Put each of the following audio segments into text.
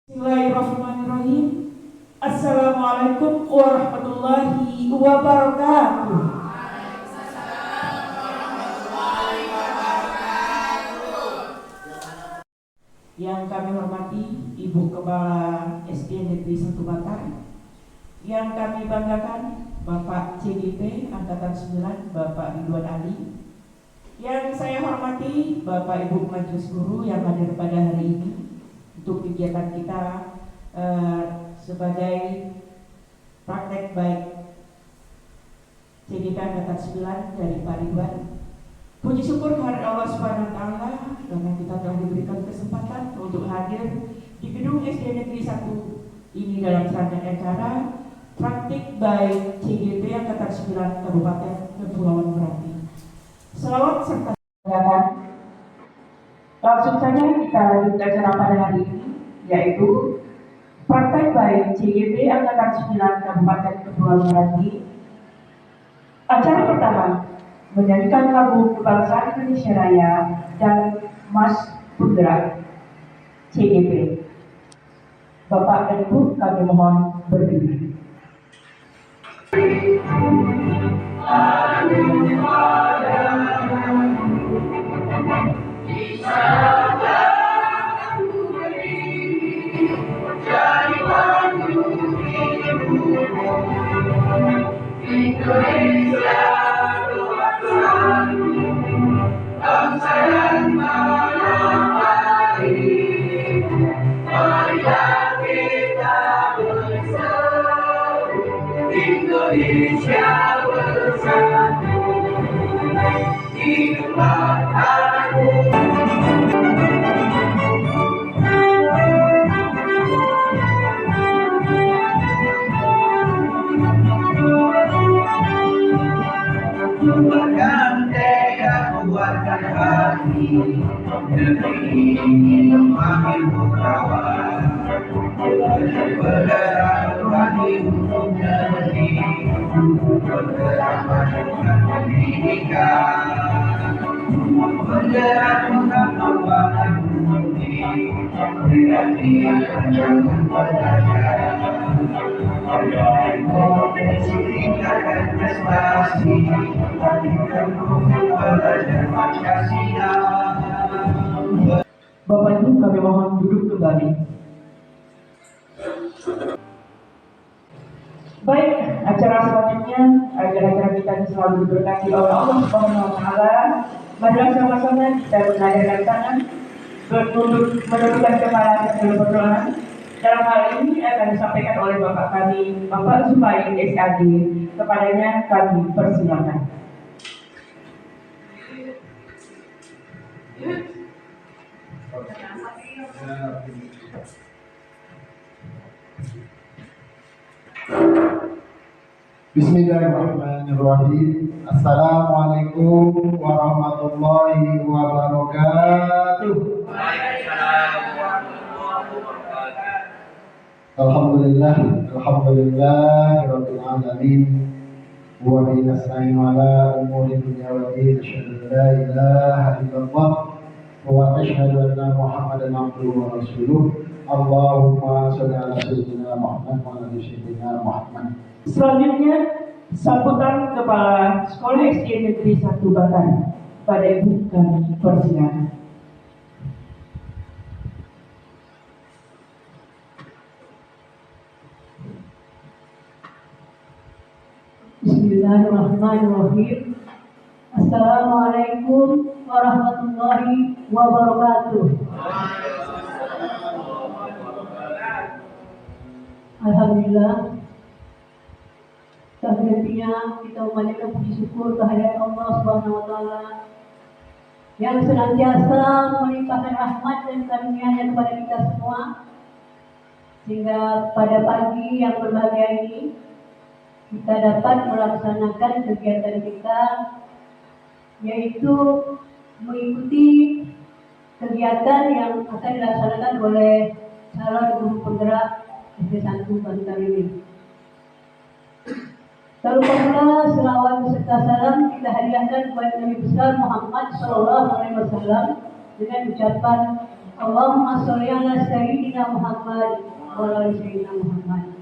Bismillahirrahmanirrahim. Assalamualaikum warahmatullahi wabarakatuh. Yang kami hormati Ibu Kepala SD Negeri 1 Batar, yang kami banggakan Bapak CGP Angkatan 9 Bapak Ridwan Ali, yang saya hormati Bapak Ibu Majelis Guru yang hadir pada hari ini untuk kegiatan kita sebagai praktek baik CGP Angkatan 9 dari Pak Ridwan. Puji syukur kehadirat Allah Subhanahu wa taala karena kita telah diberikan kesempatan untuk hadir di gedung SD Negeri 1 ini dalam serangkaian acara praktik baik CGP Angkatan 9 Kabupaten Kepulauan Meranti. Selawat serta silakan. Langsung saja kita lanjut acara pada hari ini, yaitu praktek baik CGP Angkatan 9 Kabupaten Kepulauan Meranti. Acara pertama menyanyikan lagu Kebangsaan Indonesia Raya dan Mas Penggerak CGP. Bapak dan Ibu kami mohon berdiri. Indonesia bersatu, hiduplah aku. Kuatkan tekad, kuatkan hati, negeri ini memanggilmu kawan. Bergerak kembali untuk negeri, bergerak majukan pendidikan, bergerak untuk membangun bumi, berarti menjaga pelajaran. Potensi tingkatkan prestasi, hadirkan buku belajar Pancasila. Bapak Ibu kami mohon duduk kembali. Baik, acara selanjutnya agar acara kita selalu diberkati oleh Allah Subhanahu wa taala. Marilah sama-sama kita menadahkan tangan, menundukkan kepala sambil berdoa. Dalam hal ini akan disampaikan oleh Bapak kami, Bapak Zubair SAD. Kepadanya kami persilakan. Bismillahirrahmanirrahim. Assalamualaikum warahmatullahi wabarakatuh. Alhamdulillah rabbil alamin. Wa bihi nasta'inu ala umuri dunya wa din. Asyhadu an la ilaha illallah wa asyhadu anna Muhammadan abduhu wa rasuluh. Allahumma shalli ala sayyidina Muhammad wa ala sayyidina Muhammad. Selanjutnya sambutan Kepala Sekolah SD Negeri 1 Batar. Pada Ibu kami persilakan. Bismillahirrahmanirrahim. Assalamualaikum warahmatullahi wabarakatuh. Alhamdulillah. Selanjutnya kita memanjatkan puji syukur kehadirat Allah Subhanahu wa taala yang senantiasa melimpahkan rahmat dan karunia-Nya kepada kita semua, sehingga pada pagi yang berbahagia ini kita dapat melaksanakan kegiatan kita, yaitu mengikuti kegiatan yang akan dilaksanakan oleh calon guru penggerak SD 1 Bantar ini. Lalu pula selawat beserta salam kita hadiahkan kepada Nabi besar Muhammad Sallallahu Alaihi Wasallam dengan ucapan Allahumma sholli ala sayyidina Muhammad wa ala sayyidina Muhammad.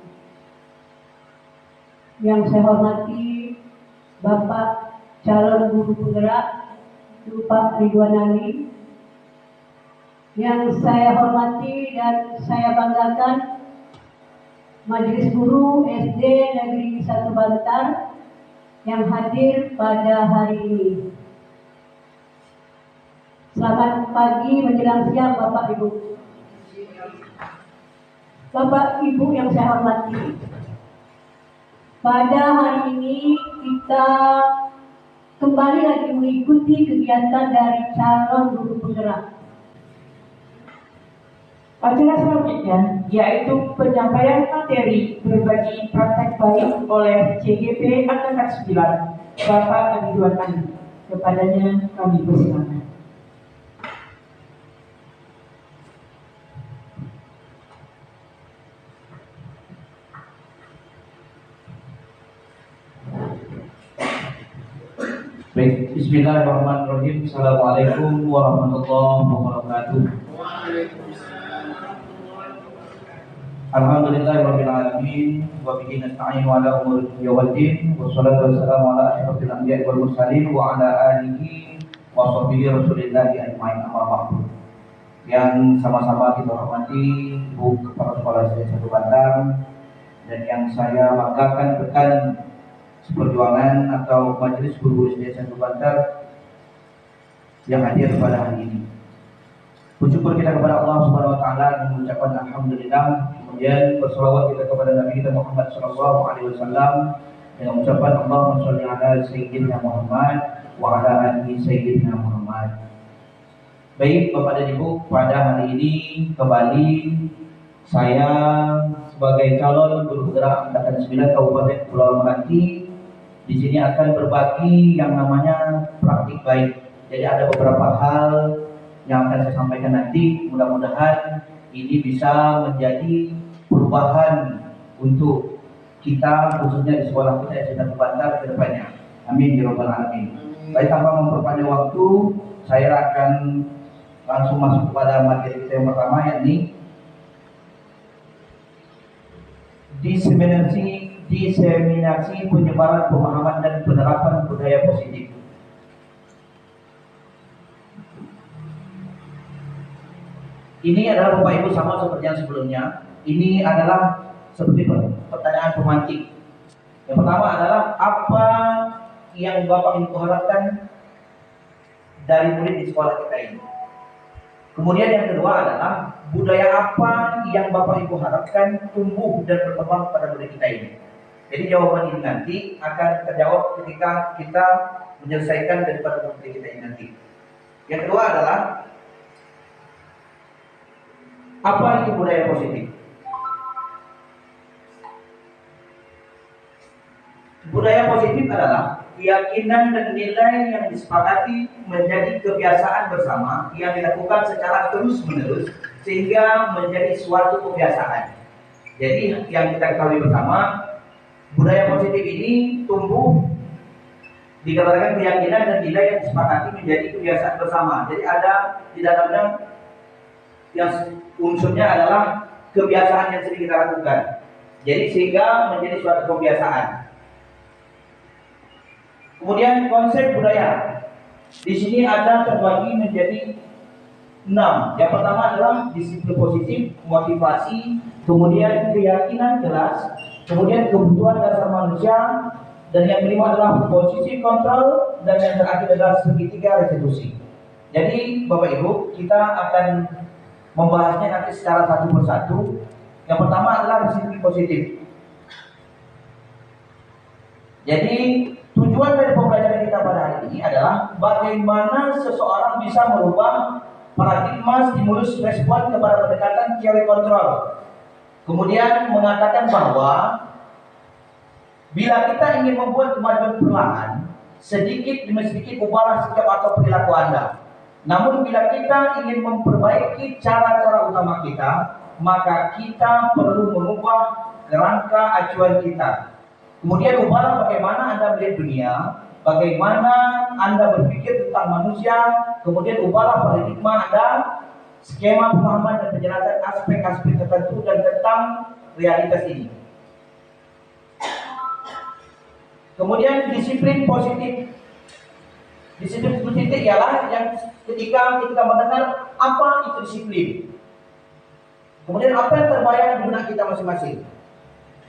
Yang saya hormati Bapak calon guru penggerak Pak Ridwan Ali, yang saya hormati dan saya banggakan Majelis Guru SD Negeri 1 Bantar yang hadir pada hari ini. Selamat pagi menjelang siang Bapak Ibu. Bapak Ibu yang saya hormati, pada hari ini kita kembali lagi mengikuti kegiatan dari calon guru penggerak. Acara selanjutnya yaitu penyampaian materi berbagi praktek baik oleh CGP Angkatan 9 Bapak Ridwan Ali. Kepadanya kami persilakan. Baik, bismillahirrahmanirrahim. Assalamualaikum warahmatullahi wabarakatuh. Alhamdulillahirabbil alamin wa bihi nasta'inu ala umuri dunya waddin wassalatu wassalamu ala asyrofil anbiya'i wal mursalin wa ala alihi wa sahbihi rasulillahi ajmain, amma ba'du. Yang sama-sama kita hormati Ibu Kepala Sekolah SD 1 Bantar dan yang saya banggakan rekan seperjuangan atau Majelis Guru SD 1 Bantar yang hadir pada hari ini. Bersyukur kita kepada Allah Subhanahu wa taala dan mengucapkan alhamdulillah. Kemudian berselawat kita kepada Nabi kita Muhammad sallallahu alaihi wasallam dengan ucapan Allahumma shalli ala sayyidina Muhammad wa ala ali sayyidina Muhammad. Baik Bapak dan Ibu, pada hari ini kembali saya sebagai calon guru penggerak Angkatan 9 Kabupaten Pulau Meranti di sini akan berbagi yang namanya praktik baik. Jadi ada beberapa hal yang akan saya sampaikan nanti. Mudah-mudahan ini bisa menjadi perubahan untuk kita, khususnya di sekolah kita yang sedang Bantar ke depannya. Amin ya rabbal alamin. Baik, tanpa memperpanjang waktu, saya akan langsung masuk kepada materi kita yang pertama, yakni diseminasi penyebaran pemahaman dan penerapan budaya positif. Ini adalah Bapak Ibu sama seperti yang sebelumnya. Ini adalah seperti pertanyaan pemantik. Yang pertama adalah apa yang Bapak Ibu harapkan dari murid di sekolah kita ini. Kemudian yang kedua adalah budaya apa yang Bapak Ibu harapkan tumbuh dan berkembang pada murid kita ini. Jadi jawaban ini nanti akan terjawab ketika kita menyelesaikan daripada murid kita ini nanti. Yang kedua adalah apa itu budaya positif? Budaya positif adalah keyakinan dan nilai yang disepakati menjadi kebiasaan bersama yang dilakukan secara terus-menerus sehingga menjadi suatu kebiasaan. Jadi yang kita ketahui bersama, budaya positif ini tumbuh dikarenakan keyakinan dan nilai yang disepakati menjadi kebiasaan bersama. Jadi ada di dalamnya yang unsurnya adalah kebiasaan yang sering kita lakukan. Jadi sehingga menjadi suatu kebiasaan. Kemudian konsep budaya di sini ada terbagi menjadi 6. Yang pertama adalah disiplin positif, motivasi, kemudian keyakinan jelas, kemudian kebutuhan dasar manusia, dan yang kelima adalah posisi kontrol, dan yang terakhir adalah segitiga restitusi. Jadi Bapak Ibu, kita akan membahasnya nanti secara satu persatu. Yang pertama adalah disiplin positif. Jadi tujuan dari pembelajaran kita pada hari ini adalah bagaimana seseorang bisa merubah paradigma stimulus respon kepada pendekatan teori kontrol. Kemudian mengatakan bahwa bila kita ingin membuat kemajuan perlahan, sedikit demi sedikit ubahlah sikap atau perilaku Anda. Namun bila kita ingin memperbaiki cara-cara utama kita, maka kita perlu mengubah kerangka acuan kita. Kemudian ubahlah bagaimana Anda melihat dunia, bagaimana Anda berpikir tentang manusia, kemudian ubahlah paradigma Anda, skema pemahaman dan penjelasan aspek-aspek tertentu dan tentang realitas ini. Kemudian disiplin positif. Disiplin positif ialah yang ketika kita mendengar apa itu disiplin. Kemudian apa yang terbayang di benak kita masing-masing.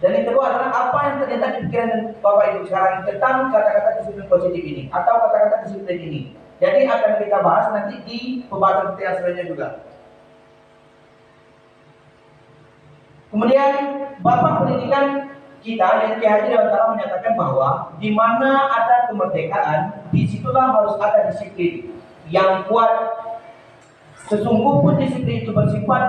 Dan yang kedua adalah apa yang ternyata di pikiran Bapak Ibu sekarang tentang kata-kata disiplin positif ini atau kata-kata disiplin ini. Jadi akan kita bahas nanti di pembahasan kita yang selanjutnya juga. Kemudian Bapak Pendidikan kita yang Ki Haji Dewan Ta'ala menyatakan bahwa di mana ada kemerdekaan, disitulah harus ada disiplin yang kuat. Sesungguhnya disiplin itu bersifat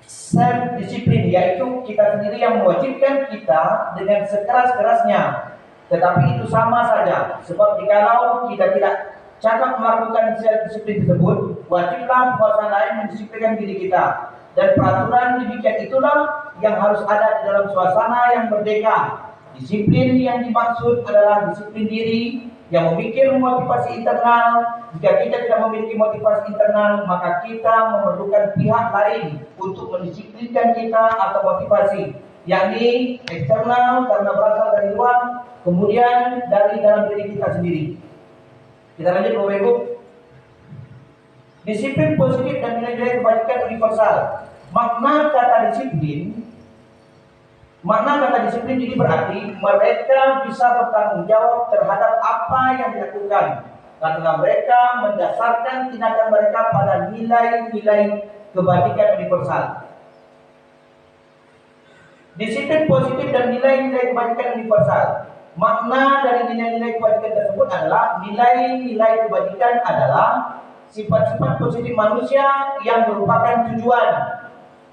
self-disiplin, yaitu kita sendiri yang mewajibkan kita dengan sekeras-kerasnya. Tetapi itu sama saja, sebab jikalau kita tidak cakap melakukan self-disiplin tersebut, wajiblah kuasa lain mendisiplinkan diri kita. Dan peraturan demikian itulah yang harus ada di dalam suasana yang merdeka. Disiplin yang dimaksud adalah disiplin diri yang memikir motivasi internal. Jika kita tidak memiliki motivasi internal, maka kita memerlukan pihak lain untuk mendisiplinkan kita atau motivasi, yakni eksternal karena berasal dari luar, kemudian dari dalam diri kita sendiri. Kita lanjut Bapak Ibu. Disiplin positif dan nilai-nilai kebajikan universal. Makna kata disiplin ini berarti mereka bisa bertanggung jawab terhadap apa yang dilakukan karena mereka mendasarkan tindakan mereka pada nilai-nilai kebajikan universal. Disiplin positif dan nilai-nilai kebajikan universal. Makna dari nilai-nilai kebajikan tersebut adalah nilai-nilai kebajikan adalah sifat-sifat positif manusia yang merupakan tujuan.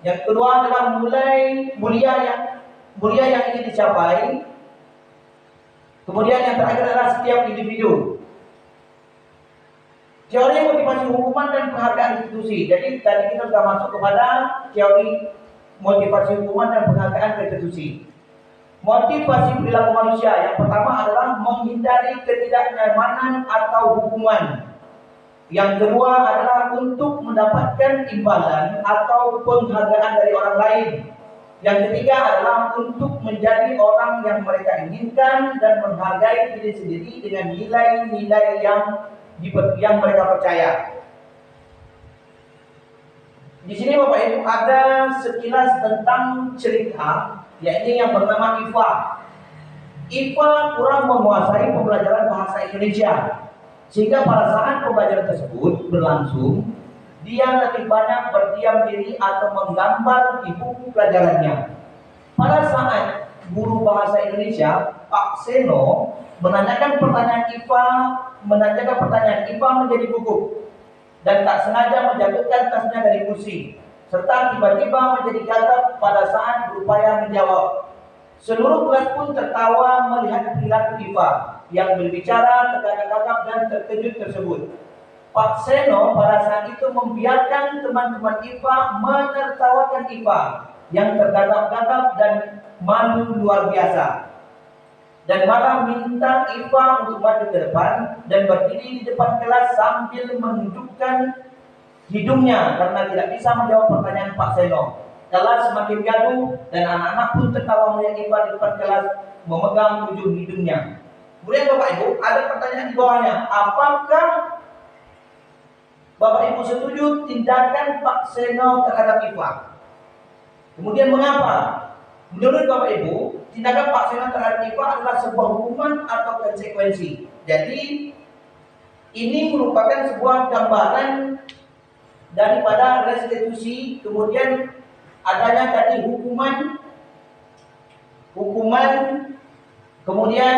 Yang kedua adalah mulia yang ingin dicapai. Kemudian yang terakhir adalah setiap individu. Teori motivasi hukuman dan penghargaan institusi. Jadi tadi kita sudah masuk kepada teori motivasi hukuman dan penghargaan institusi. Motivasi perilaku manusia yang pertama adalah menghindari ketidaknyamanan atau hukuman. Yang kedua adalah untuk mendapatkan imbalan atau penghargaan dari orang lain. Yang ketiga adalah untuk menjadi orang yang mereka inginkan dan menghargai diri sendiri dengan nilai-nilai yang mereka percaya. Di sini Bapak Ibu ada sekilas tentang cerita, yakni yang bernama Iva. Iva kurang menguasai pembelajaran bahasa Indonesia. Sehingga pada saat pembelajaran tersebut berlangsung, dia lebih banyak berdiam diri atau menggambar di buku pelajarannya. Pada saat guru bahasa Indonesia, Pak Seno, menanyakan pertanyaan Iva menjadi gugup dan tak sengaja menjatuhkan tasnya dari kursi, serta tiba-tiba menjadi gagap pada saat berupaya menjawab. Seluruh kelas pun tertawa melihat perilaku Iva yang berbicara tergagap-gagap dan terkejut tersebut. Pak Seno pada saat itu membiarkan teman-teman Iva menertawakan Iva yang tergagap-gagap dan malu luar biasa. Dan malah minta Iva untuk maju ke depan dan berdiri di depan kelas sambil menundukkan hidungnya karena tidak bisa menjawab pertanyaan Pak Seno. Kelas semakin gaduh dan anak-anak pun tertawa melihat Iva di depan kelas memegang ujung hidungnya. Kemudian Bapak Ibu ada pertanyaan di bawahnya, apakah Bapak Ibu setuju tindakan Pak Seno terhadap Iva? Kemudian mengapa? Menurut Bapak Ibu, tindakan Pak Seno terhadap Iva adalah sebuah hukuman atau konsekuensi. Jadi ini merupakan sebuah gambaran daripada restitusi, kemudian adanya tadi hukuman, kemudian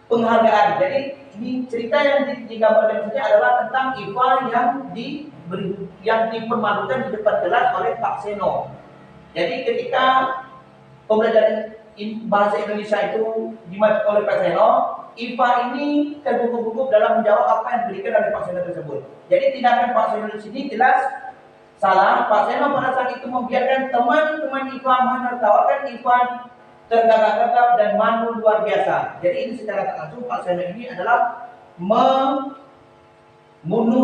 penghargaan. Jadi ini cerita yang digambarkan ini adalah tentang Iva yang dipermalukan di depan kelas oleh Pak Seno. Jadi ketika pembelajaran bahasa Indonesia itu dimaksud oleh Pak Seno, Iva ini tergugup-gugup dalam menjawab apa yang diberikan oleh Pak Seno tersebut. Jadi tindakan Pak Seno di sini jelas salah. Pak Seno pada saat itu membiarkan teman-teman Iva menertawakan Iva tergagap-gagap dan manul luar biasa. Jadi ini secara tak langsung Pak Seno ini adalah membunuh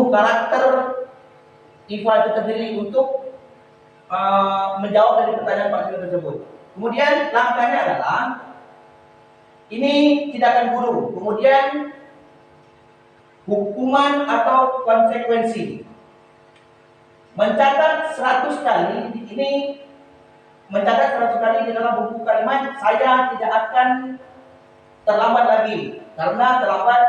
karakter Iva itu sendiri untuk menjawab dari pertanyaan Pak Seno tersebut. Kemudian langkahnya adalah ini tindakan guru, kemudian hukuman atau konsekuensi. Mencatat 100 kali, ini mencatat 100 kali di dalam buku kalimat, saya tidak akan terlambat lagi karena terlambat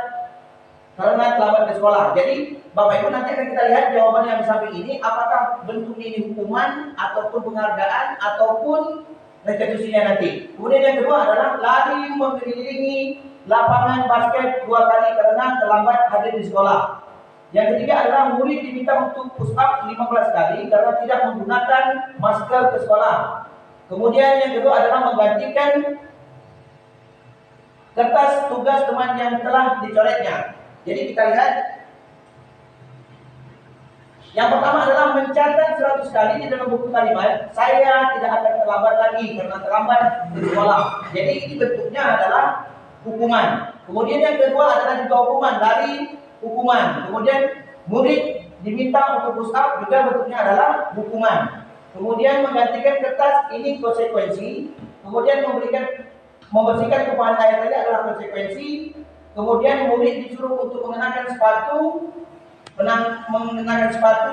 ke sekolah. Jadi Bapak Ibu nanti akan kita lihat jawaban yang di samping ini, apakah bentuknya ini hukuman ataupun penghargaan ataupun restitusinya nanti. Kemudian yang kedua adalah lari mengelilingi lapangan basket 2 kali karena terlambat hadir di sekolah. Yang ketiga adalah murid diminta untuk push up 15 kali karena tidak menggunakan masker ke sekolah. Kemudian yang kedua adalah menggantikan kertas tugas teman yang telah dicoretnya. Jadi kita lihat, yang pertama adalah mencatat 100 kali di dalam buku kalimat, saya tidak akan terlambat lagi karena terlambat di sekolah. Jadi ini bentuknya adalah hukuman. Kemudian yang kedua adalah juga hukuman, dari hukuman. Kemudian murid diminta untuk push up, juga bentuknya adalah hukuman. Kemudian menggantikan kertas, ini konsekuensi. Kemudian membersihkan tumpahan air tadi adalah konsekuensi. Kemudian murid disuruh untuk mengenakan sepatu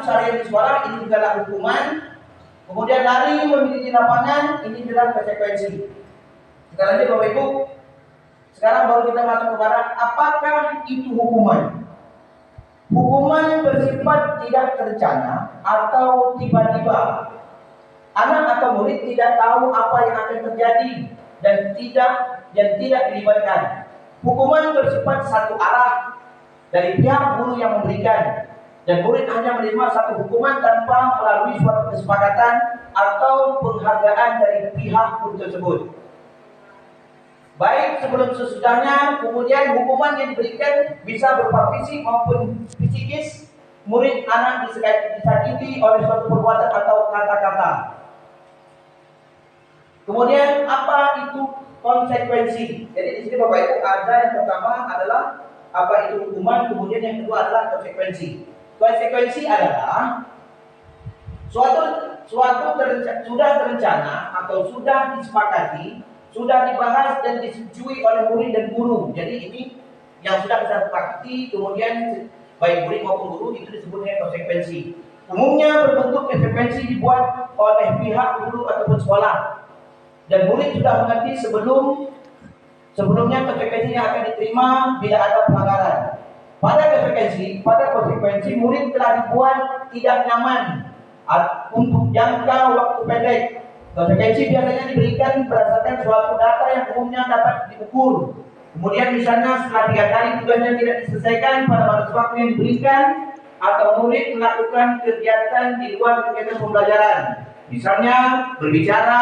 seharian di sekolah, ini juga adalah hukuman. Kemudian lari memiliki lapangan, ini adalah konsekuensi. Kita lanjut Bapak Ibu. Sekarang baru kita masuk kepada apakah itu hukuman. Hukuman bersifat tidak terencana atau tiba-tiba. Anak atau murid tidak tahu apa yang akan terjadi dan tidak dilibatkan. Hukuman bersifat satu arah dari pihak guru yang memberikan, dan murid hanya menerima satu hukuman tanpa melalui suatu kesepakatan atau penghargaan dari pihak guru tersebut. Baik sebelum sesudahnya, kemudian hukuman yang diberikan bisa berupa fisik maupun psikis. Murid anak disakiti oleh suatu perbuatan atau kata-kata. Kemudian apa itu konsekuensi? Jadi di sini Bapak Ibu ada yang pertama adalah apa itu hukuman, kemudian yang kedua adalah konsekuensi. Konsekuensi adalah sudah terencana atau sudah disepakati, sudah dibahas dan disetujui oleh murid dan guru. Jadi ini yang sudah kita sepakati, kemudian baik murid maupun guru, itu disebut dengan konsekuensi. Umumnya berbentuk konsekuensi dibuat oleh pihak guru ataupun sekolah, dan murid sudah mengerti sebelumnya konsekuensi yang akan diterima bila ada pelanggaran. Pada konsekuensi murid telah dibuat tidak nyaman untuk jangka waktu pendek. Konsekuensi biasanya diberikan berdasarkan suatu data yang umumnya dapat diukur. Kemudian misalnya setelah 3 kali tugasnya tidak diselesaikan pada batas waktu yang diberikan, atau murid melakukan kegiatan di luar kegiatan pembelajaran, misalnya berbicara,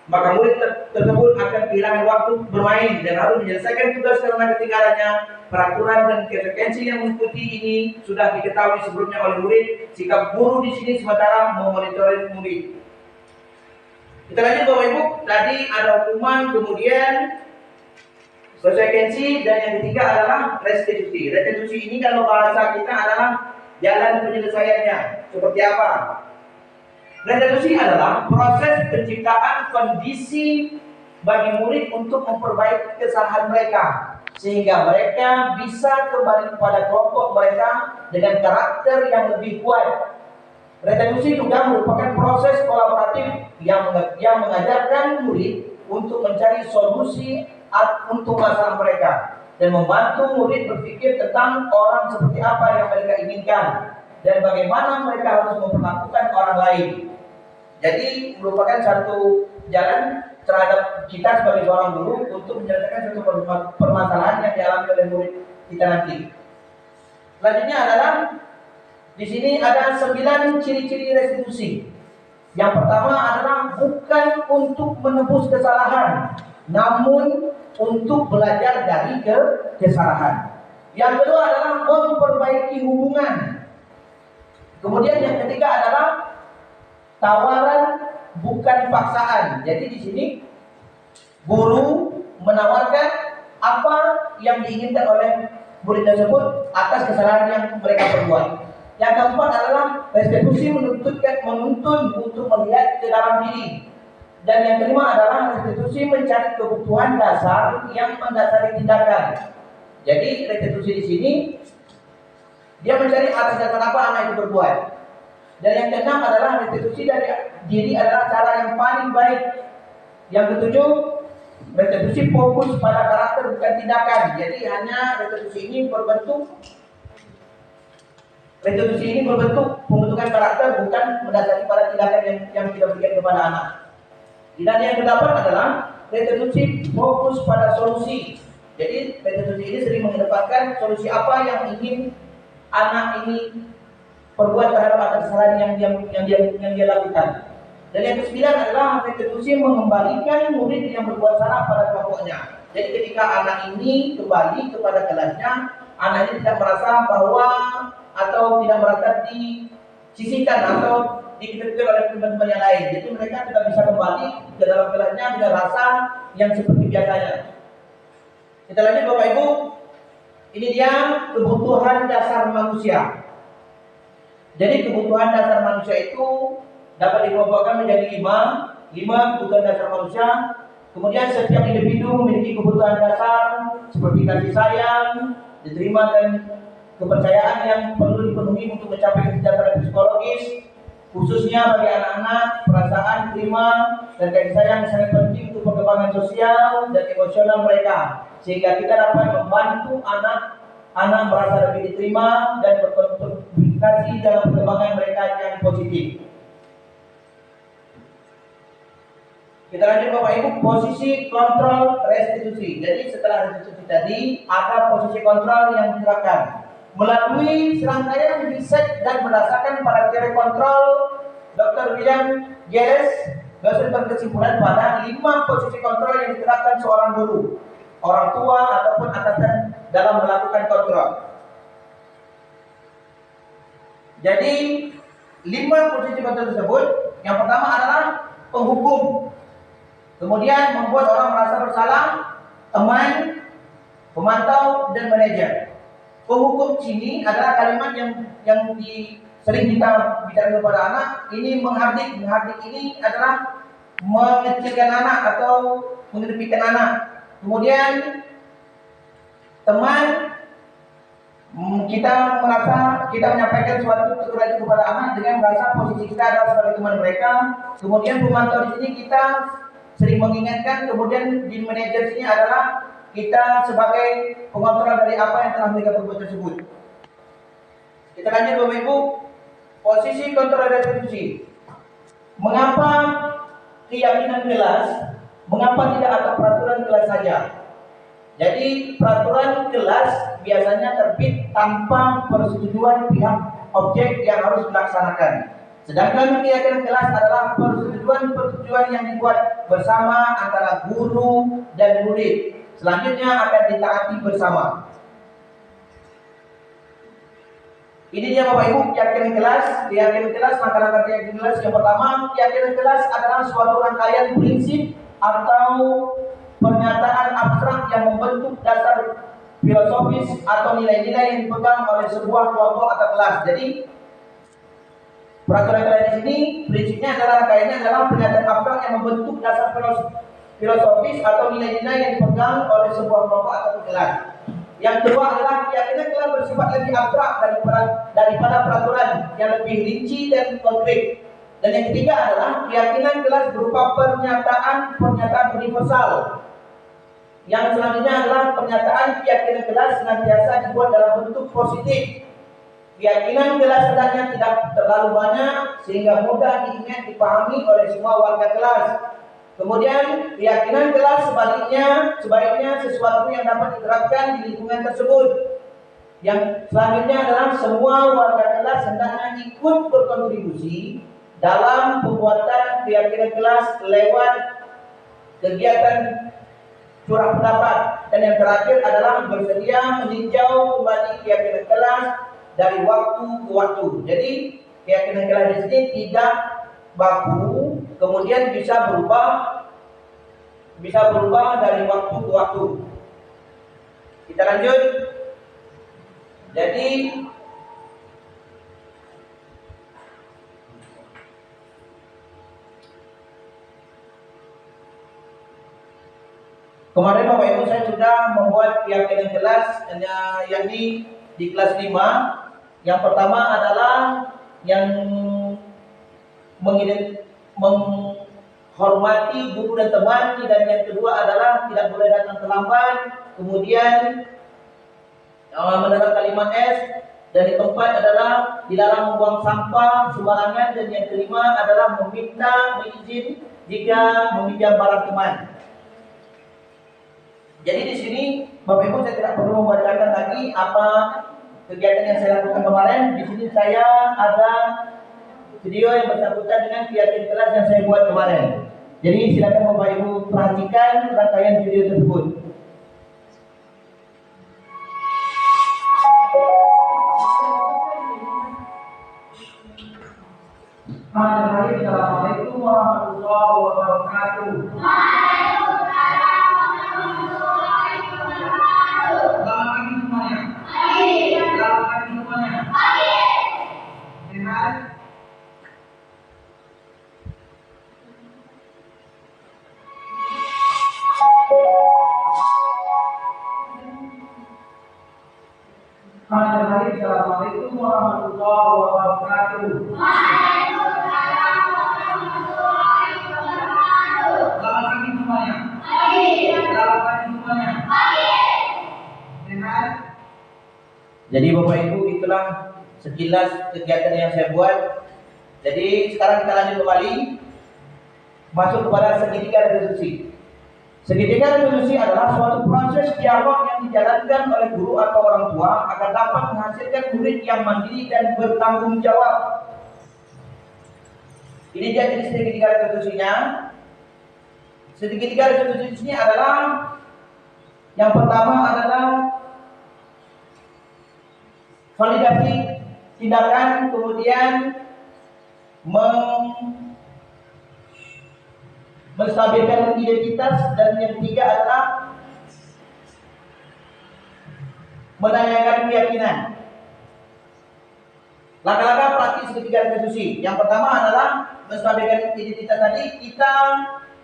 maka murid tersebut akan kehilangan waktu bermain dan harus menyelesaikan tugas karena ketinggalannya. Peraturan dan konsekuensi yang mengikuti ini sudah diketahui sebelumnya oleh murid. Sikap guru di sini sementara memonitoring murid. Kita lanjut Bapak Ibu. Tadi ada hukuman, kemudian konsekuensi, dan yang ketiga adalah restitusi. Restitusi ini kalau bahasa kita adalah jalan penyelesaiannya. Seperti apa? Restitusi adalah proses penciptaan kondisi bagi murid untuk memperbaiki kesalahan mereka, sehingga mereka bisa kembali kepada kelompok mereka dengan karakter yang lebih kuat. Restitusi juga merupakan proses kolaboratif yang mengajarkan murid untuk mencari solusi untuk masalah mereka dan membantu murid berpikir tentang orang seperti apa yang mereka inginkan dan bagaimana mereka harus memperlakukan orang lain. Jadi merupakan satu jalan terhadap kita sebagai seorang guru untuk menyelesaikan satu permasalahan yang dialami oleh murid kita nanti. Selanjutnya adalah di sini ada 9 ciri-ciri restitusi. Yang pertama adalah bukan untuk menebus kesalahan, namun untuk belajar dari kesalahan. Yang kedua adalah memperbaiki hubungan. Kemudian yang ketiga adalah tawaran bukan paksaan. Jadi di sini guru menawarkan apa yang diinginkan oleh murid tersebut atas kesalahan yang mereka perbuat. Yang keempat adalah restitusi menuntun untuk melihat ke dalam diri. Dan yang kelima adalah restitusi mencari kebutuhan dasar yang mendasari tindakan. Jadi restitusi di sini dia mencari atas dasar apa anak itu berbuat. Dan yang keenam adalah restitusi dari diri adalah cara yang paling baik. Yang ketujuh, restitusi fokus pada karakter bukan tindakan. Jadi hanya restitusi ini berbentuk pembentukan karakter bukan mendasari pada tindakan yang kita berikan kepada anak. Dan yang kedelapan adalah restitusi fokus pada solusi. Jadi restitusi ini sering mengedepankan solusi apa yang ingin anak ini perbuat terhadap atas kesalahan yang dia lakukan. Dan yang kesembilan adalah restitusi mengembalikan murid yang berbuat salah pada kelompoknya. Jadi ketika anak ini kembali kepada kelasnya, anak ini tidak merasa bahwa atau tidak merasa disisihkan atau dikejar oleh teman-teman yang lain. Jadi mereka tidak bisa kembali ke dalam kelasnya dengan rasa yang seperti biasanya. Kita lanjut Bapak Ibu. Ini dia kebutuhan dasar manusia. Jadi kebutuhan dasar manusia itu dapat dikelompokkan menjadi lima kebutuhan dasar manusia. Kemudian setiap individu memiliki kebutuhan dasar seperti kasih sayang, diterima dan kepercayaan yang perlu dipenuhi untuk mencapai kesejahteraan psikologis, khususnya bagi anak-anak. Perasaan, terima dan kasih sayang sangat penting untuk perkembangan sosial dan emosional mereka, sehingga kita dapat membantu anak merasa lebih diterima dan berkontribusi dalam perkembangan mereka yang positif. Kita lanjut Bapak Ibu, posisi kontrol restitusi. Jadi setelah restitusi tadi ada posisi kontrol yang diterapkan melalui serangkaian riset dan berdasarkan pada teori kontrol. Dr. William James berkesimpulan pada 5 posisi kontrol yang diterapkan seorang guru, orang tua ataupun atasan dalam melakukan kontrol. Jadi 5 posisi kontrol tersebut, yang pertama adalah penghukum, kemudian membuat orang merasa bersalah, teman, pemantau, dan manajer. Penghukum sini adalah kalimat yang sering kita bicara kepada anak. Ini menghardik ini adalah mengecilkan anak atau mengedepikan anak. Kemudian teman, kita menyampaikan suatu kepada itu kepada anak dengan merasa posisi kita adalah sebagai teman mereka. Kemudian pemantau di sini kita sering mengingatkan. Kemudian di manajer sini adalah kita sebagai pengontrol dari apa yang telah mereka perbuat tersebut. Kita lanjut Bapak Ibu, posisi kontrol restitusi. Mengapa keyakinan kelas? Mengapa tidak ada peraturan kelas saja? Jadi peraturan kelas biasanya terbit tanpa persetujuan pihak objek yang harus dilaksanakan. Sedangkan keyakinan kelas adalah persetujuan yang dibuat bersama antara guru dan murid. Selanjutnya akan ditaati bersama. Ini dia Bapak Ibu keyakinan kelas. Keyakinan kelas, rangkaian keyakinan kelas yang pertama, keyakinan kelas adalah suatu rangkaian prinsip atau pernyataan abstrak yang membentuk dasar filosofis atau nilai-nilai yang dipegang oleh sebuah kelompok atau kelas. Jadi peraturan kelas di sini prinsipnya adalah rangkaiannya adalah pernyataan abstrak yang membentuk dasar filosofis atau nilai-nilai yang dipegang oleh sebuah kelompok atau kelas. Yang kedua adalah keyakinan kelas bersifat lebih abstrak daripada peraturan yang lebih rinci dan konkret. Dan yang ketiga adalah keyakinan kelas berupa pernyataan universal. Yang selanjutnya adalah pernyataan keyakinan kelas senantiasa dibuat dalam bentuk positif. Keyakinan kelas hendaknya tidak terlalu banyak sehingga mudah diingat dipahami oleh semua warga kelas. Kemudian keyakinan kelas sebaiknya sesuatu yang dapat diterapkan di lingkungan tersebut. Yang selanjutnya adalah semua warga kelas hendaknya ikut berkontribusi dalam pembuatan keyakinan kelas lewat kegiatan curah pendapat. Dan yang terakhir adalah bersedia meninjau kembali keyakinan kelas dari waktu ke waktu. Jadi keyakinan kelas di sini tidak baku, kemudian bisa berubah bisa berubah dari waktu ke waktu. Kita lanjut. Jadi kemarin Bapak Ibu saya sudah membuat keyakinan kelas, yakni di kelas 5. Yang pertama adalah yang menghormati guru dan teman, dan yang kedua adalah tidak boleh datang terlambat. Kemudian menerapkan kalimat S, dan yang keempat adalah dilarang membuang sampah sembarangan, dan yang kelima adalah meminta izin jika meminjam barang teman. Jadi di sini Bapak Ibu saya tidak perlu membacakan lagi apa kegiatan yang saya lakukan kemarin. Di sini saya ada video yang bersangkutan dengan kegiatan kelas yang saya buat kemarin. Jadi silakan Bapak Ibu perhatikan rangkaian video tersebut. Assalamualaikum warahmatullahi wabarakatuh. Assalamualaikum warahmatullahi wabarakatuh. Jadi Bapak Ibu, itulah sekilas kegiatan yang saya buat. Jadi sekarang kita lanjut kembali masuk kepada segitiga resolusi. Segitiga resolusi adalah suatu proses dialog yang dijalankan oleh guru atau orang tua agar dapat menghasilkan murid yang mandiri dan bertanggung jawab. Ini dia jenis segitiga resolusinya. Segitiga resolusi ini adalah yang pertama adalah validasi tindakan, kemudian menstabilkan identitas, dan yang ketiga adalah menanyakan keyakinan. Langkah-langkah praktis ketiga resolusi. Yang pertama adalah menstabilkan identitas tadi. Kita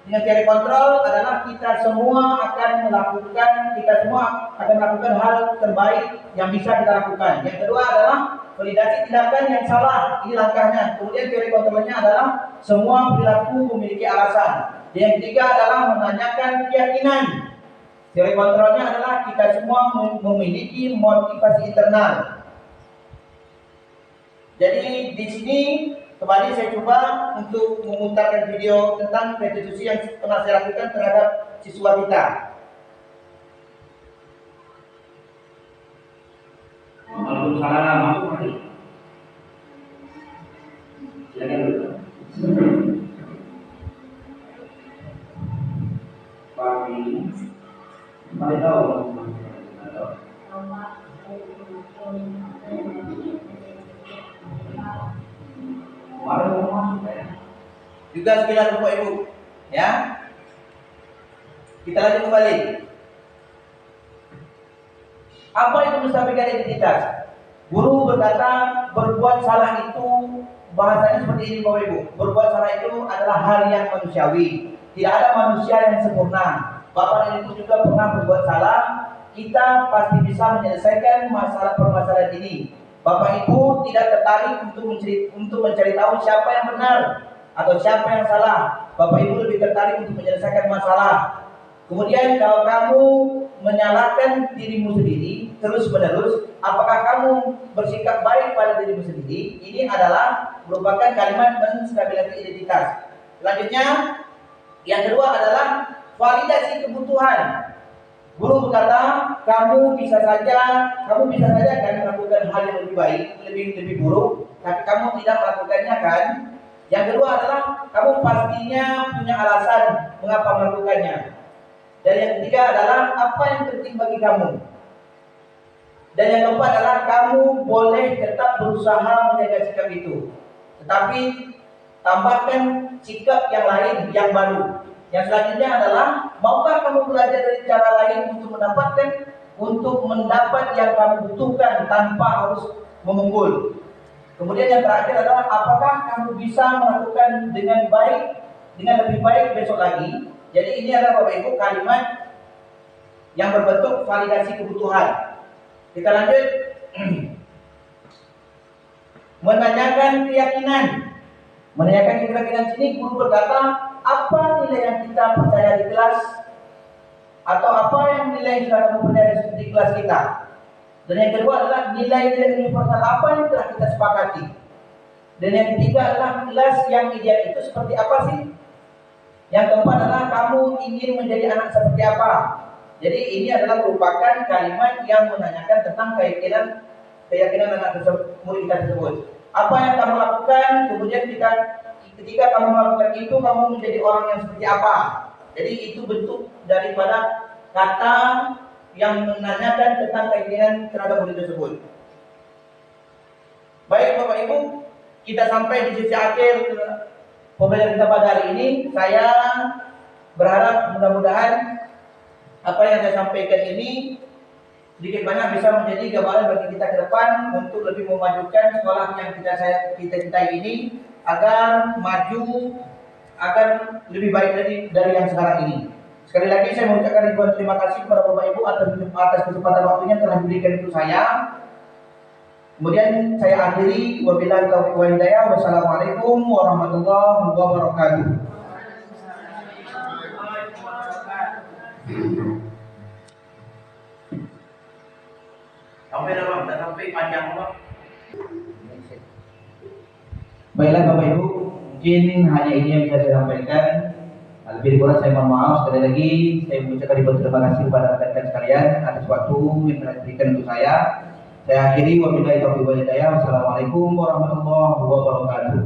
dengan teori kontrol adalah kita semua akan melakukan hal terbaik yang bisa kita lakukan. Yang kedua adalah validasi tindakan yang salah. Ini langkahnya. Kemudian teori kontrolnya adalah semua perilaku memiliki alasan. Yang ketiga adalah menanyakan keyakinan. Teori kontrolnya adalah kita semua memiliki motivasi internal. Jadi di sini kembali saya coba untuk memutarkan video tentang restitusi yang pernah saya lakukan terhadap siswa kita. Waalaikumsalam. Silakan dulu. Pagi. Mari tahu. Juga sekilas Bapak Ibu, ya. Kita lanjut kembali. Apa itu menstabilkan identitas? Guru berkata berbuat salah itu, bahasanya seperti ini Bapak Ibu. Berbuat salah itu adalah hal yang manusiawi. Tidak ada manusia yang sempurna. Bapak dan Ibu juga pernah berbuat salah. Kita pasti bisa menyelesaikan permasalahan ini. Bapak Ibu tidak tertarik untuk mencari tahu siapa yang benar atau siapa yang salah. Bapak Ibu lebih tertarik untuk menyelesaikan masalah. Kemudian kalau kamu menyalahkan dirimu sendiri terus-menerus, apakah kamu bersikap baik pada dirimu sendiri? Ini adalah merupakan kalimat menstabilkan identitas. Selanjutnya, yang kedua adalah validasi kebutuhan. Guru berkata, kamu bisa saja akan melakukan hal yang lebih baik, lebih buruk, tapi kamu tidak melakukannya kan? Yang kedua adalah kamu pastinya punya alasan mengapa melakukannya. Dan yang ketiga adalah apa yang penting bagi kamu. Dan yang keempat adalah kamu boleh tetap berusaha menjaga sikap itu, tetapi tambahkan sikap yang lain yang baru. Yang selanjutnya adalah, maukah kamu belajar dari cara lain untuk mendapat yang kamu butuhkan tanpa harus memunggul. Kemudian yang terakhir adalah, apakah kamu bisa melakukan dengan lebih baik besok lagi. Jadi ini adalah Bapak Ibu kalimat yang berbentuk validasi kebutuhan. Kita lanjut. Menanyakan keyakinan sini, guru berkata, apa nilai yang kita percaya di kelas, atau apa yang nilai yang sudah kamu percaya di kelas kita. Dan yang kedua adalah nilai-nilai universal apa yang telah kita sepakati. Dan yang ketiga adalah kelas yang ideal itu seperti apa sih. Yang keempat adalah kamu ingin menjadi anak seperti apa. Jadi ini adalah merupakan kalimat yang menanyakan tentang keyakinan anak murid kita tersebut. Apa yang kamu lakukan, kemudian ketika kamu melakukan itu, kamu menjadi orang yang seperti apa. Jadi itu bentuk daripada kata yang menanyakan tentang keinginan terhadap murid tersebut. Baik Bapak Ibu, kita sampai di sisi akhir pembelajaran kita pada hari ini. Saya berharap mudah-mudahan apa yang saya sampaikan ini sedikit banyak bisa menjadi gambaran bagi kita ke depan untuk lebih memajukan sekolah yang kita cintai ini agar maju, agar lebih baik dari yang sekarang ini. Sekali lagi saya mengucapkan ribuan terima kasih kepada Bapak Ibu atas kesempatan waktunya yang telah diberikan untuk saya. Kemudian saya akhiri, wabillahi taufiq wal hidayah. Wassalamualaikum warahmatullahi wabarakatuh. Sampai panjang Pak. Baiklah Bapak Ibu, mungkin hanya ini yang bisa saya sampaikan. Lebih kurang saya mohon maaf. Sekali lagi saya mengucapkan ribuan terima kasih kepada rekan-rekan sekalian atas waktu yang telah diberikan untuk saya. Saya akhiri, wabillahi taufiq wal hidayah. Wassalamualaikum warahmatullahi wabarakatuh.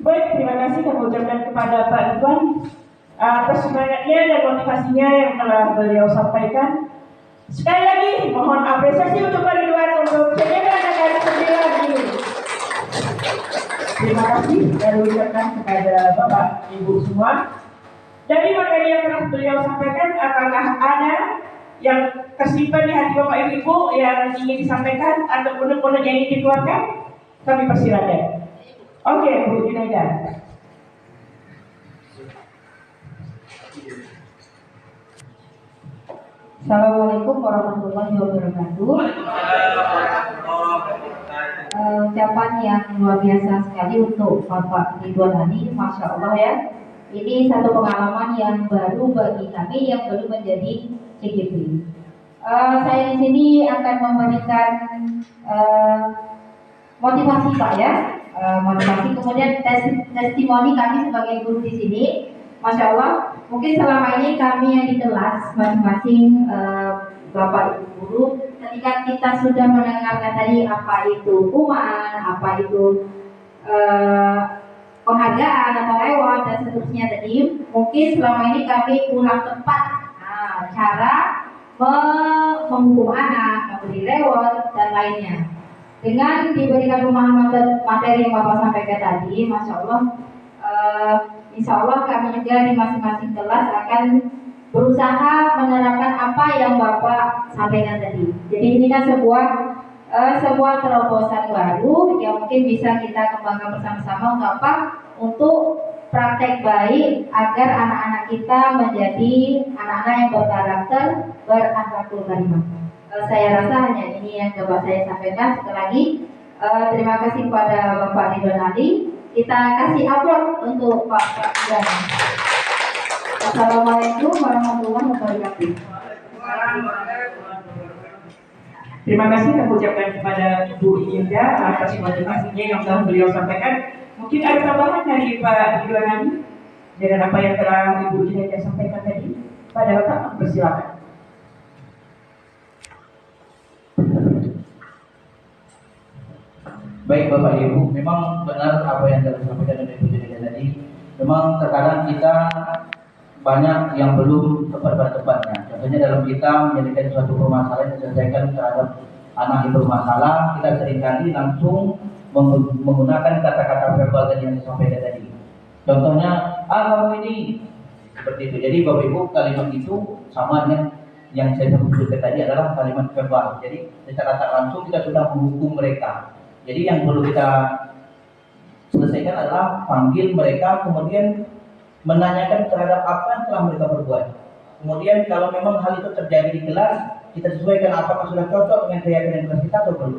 Baik, terima kasih kami ucapkan kepada Pak Ridwan atas semangatnya dan motivasinya yang telah beliau sampaikan. Sekali lagi mohon apresiasi untuk Pak Ridwan untuk penyediaan akan 9 ini. Terima kasih kami ucapkan kepada Bapak Ibu semua. Dari materi yang telah beliau sampaikan, apakah ada yang tersimpan di hati Bapak Ibu yang ingin disampaikan atau unek-unek yang ingin dikeluarkan? Kami persilakan. Oke, Bu Junaida. Assalamualaikum warahmatullahi wabarakatuh. Ucapan yang luar biasa sekali untuk Bapak Ridwan Ali, Masya Allah ya. Ini satu pengalaman yang baru bagi kami yang belum menjadi CGP. Saya di sini akan memberikan motivasi Pak ya. Motivasi, kemudian testimoni kami sebagai guru di sini. Masya Allah, mungkin selama ini kami yang di kelas masing-masing Bapak Ibu guru, ketika kita sudah mendengarkan tadi apa itu hukuman, apa itu penghargaan atau reward dan seterusnya tadi, mungkin selama ini kami kurang tepat cara menghukum anak, memberi reward dan lainnya. Dengan diberikan pemahaman materi yang Bapak sampaikan tadi, Masya Allah, insya Allah kami juga di masing-masing kelas akan berusaha menerapkan apa yang Bapak sampaikan tadi. Jadi ini kan sebuah terobosan baru yang mungkin bisa kita kembangkan bersama-sama untuk apa? Untuk praktek baik agar anak-anak kita menjadi anak-anak yang berkarakter, berakhlakul karimah. Saya rasa hanya ini yang coba saya sampaikan. Sekali lagi terima kasih kepada Bapak Ridwan Ali. Kita kasih aplaus untuk Pak Ridwan. Assalamualaikum warahmatullahi wabarakatuh. Terima kasih kami ucapkan kepada Ibu Indah atas motivasinya yang telah beliau sampaikan. Mungkin ada tambahan dari Pak Ridwan Ali dengan apa yang telah Ibu Indah sampaikan tadi. Pada Bapak, persilakan. Baik Bapak Ibu, memang benar apa yang telah disampaikan oleh Ibu Junaida tadi. Memang terkadang kita banyak yang belum tepat pada tempatnya. Contohnya dalam kita menyelesaikan suatu permasalahan diselesaikan terhadap anak yang bermasalah, kita seringkali langsung menggunakan kata-kata verbal tadi yang disampaikan tadi. Contohnya, kamu ini seperti itu. Jadi Bapak Ibu, kalimat itu sama dengan yang saya sebutkan tadi adalah kalimat verbal. Jadi secara tak langsung kita sudah menghukum mereka. Jadi yang perlu kita selesaikan adalah panggil mereka, kemudian menanyakan terhadap apa yang telah mereka perbuat. Kemudian kalau memang hal itu terjadi di kelas, kita sesuaikan apakah sudah cocok dengan keyakinan kelas kita atau belum.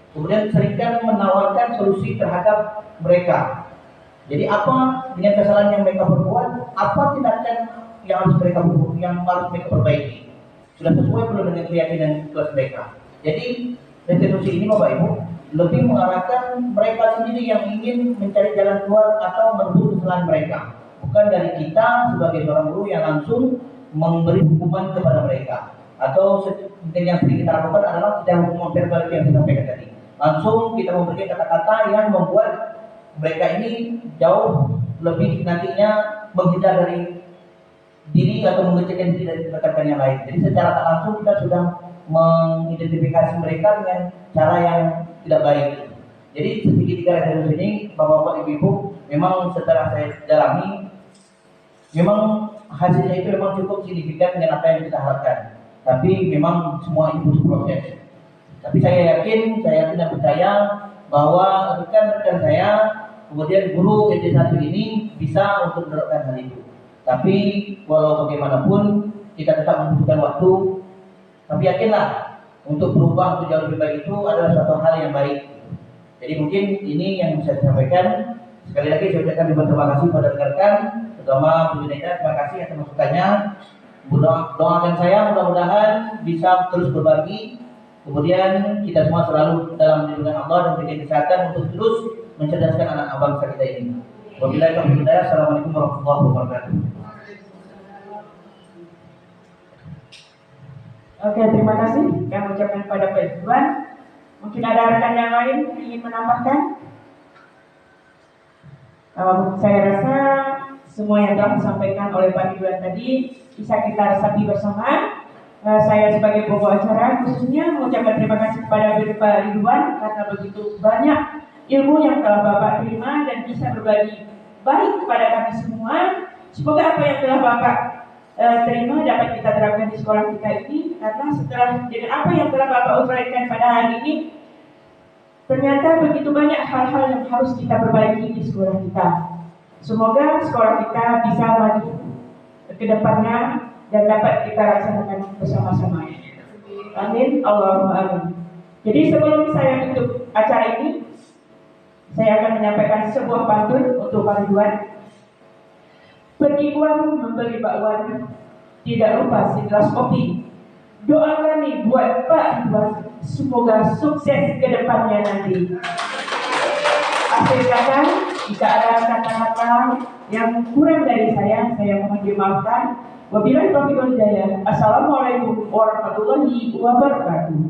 Kemudian seringkan menawarkan solusi terhadap mereka. Jadi apa dengan kesalahan yang mereka perbuat, apa tindakan yang harus mereka perbaiki. Sudah sesuai belum dengan keyakinan kelas mereka. Jadi restitusi ini Bapak Ibu lebih mengarahkan mereka sendiri yang ingin mencari jalan keluar atau menebus kesalahan mereka. Bukan dari kita sebagai seorang guru yang langsung memberi hukuman kepada mereka. Atau yang sering kita lakukan adalah tidak hukuman verbal yang saya sampaikan tadi. Langsung kita memberikan kata-kata yang membuat mereka ini jauh lebih nantinya menghindar dari diri atau mengecilkan diri dari rekan-rekan yang lain. Jadi secara tak langsung kita sudah mengidentifikasi mereka dengan cara yang tidak baik. Jadi sedikit dari ini, Bapak-bapak, Ibu-ibu, memang setelah saya dalami, memang hasilnya itu memang cukup signifikan dengan apa yang kita harapkan. Tapi memang semua itu butuh proses. Tapi saya yakin dan percaya bahwa rekan-rekan saya, kemudian guru SD1 ini bisa untuk menerapkan hal itu. Tapi walau bagaimanapun kita tetap membutuhkan waktu. Tapi yakinlah untuk berubah untuk jauh lebih baik itu adalah suatu hal yang baik. Jadi mungkin ini yang bisa saya sampaikan. Sekali lagi saya ucapkan terima kasih kepada rekan-rekan, terutama Bu Junaida, terima kasih atas masukannya. Doakan saya mudah-mudahan bisa terus berbagi. Kemudian kita semua selalu dalam lindungan Allah dan berikan kesehatan untuk terus mencerdaskan anak bangsa kita ini. Wabillahi taufiq hidayah. Assalamualaikum warahmatullahi wabarakatuh. Oke, terima kasih yang mengucapkan pada Pak Iwan. Mungkin ada rekan yang lain ingin menambahkan? Saya rasa semua yang telah disampaikan oleh Pak Iwan tadi bisa kita resapi bersama. Saya sebagai pembawa acara khususnya mengucapkan terima kasih kepada Pak Ridwan karena begitu banyak ilmu yang telah Bapak terima dan bisa berbagi baik kepada kami semua. Semoga apa yang telah Bapak terima dapat kita terapkan di sekolah kita ini, karena setelah dengan apa yang telah Bapak uraikan pada hari ini, ternyata begitu banyak hal-hal yang harus kita perbaiki di sekolah kita. Semoga sekolah kita bisa maju ke depannya dan dapat kita laksanakan bersama-sama. Amin, Allahumma amin. Jadi sebelum saya tutup acara ini, saya akan menyampaikan sebuah pantun untuk Pak Ridwan. Pergi uang membeli bakwan, tidak lupa segelas kopi. Doakan nih buat Pak Ridwan, semoga sukses ke depannya nanti. Akhir kata, jika ada kata-kata yang kurang dari saya mohon dimaafkan. Wabillahi taufiq wal hidayah. Assalamualaikum warahmatullahi wabarakatuh.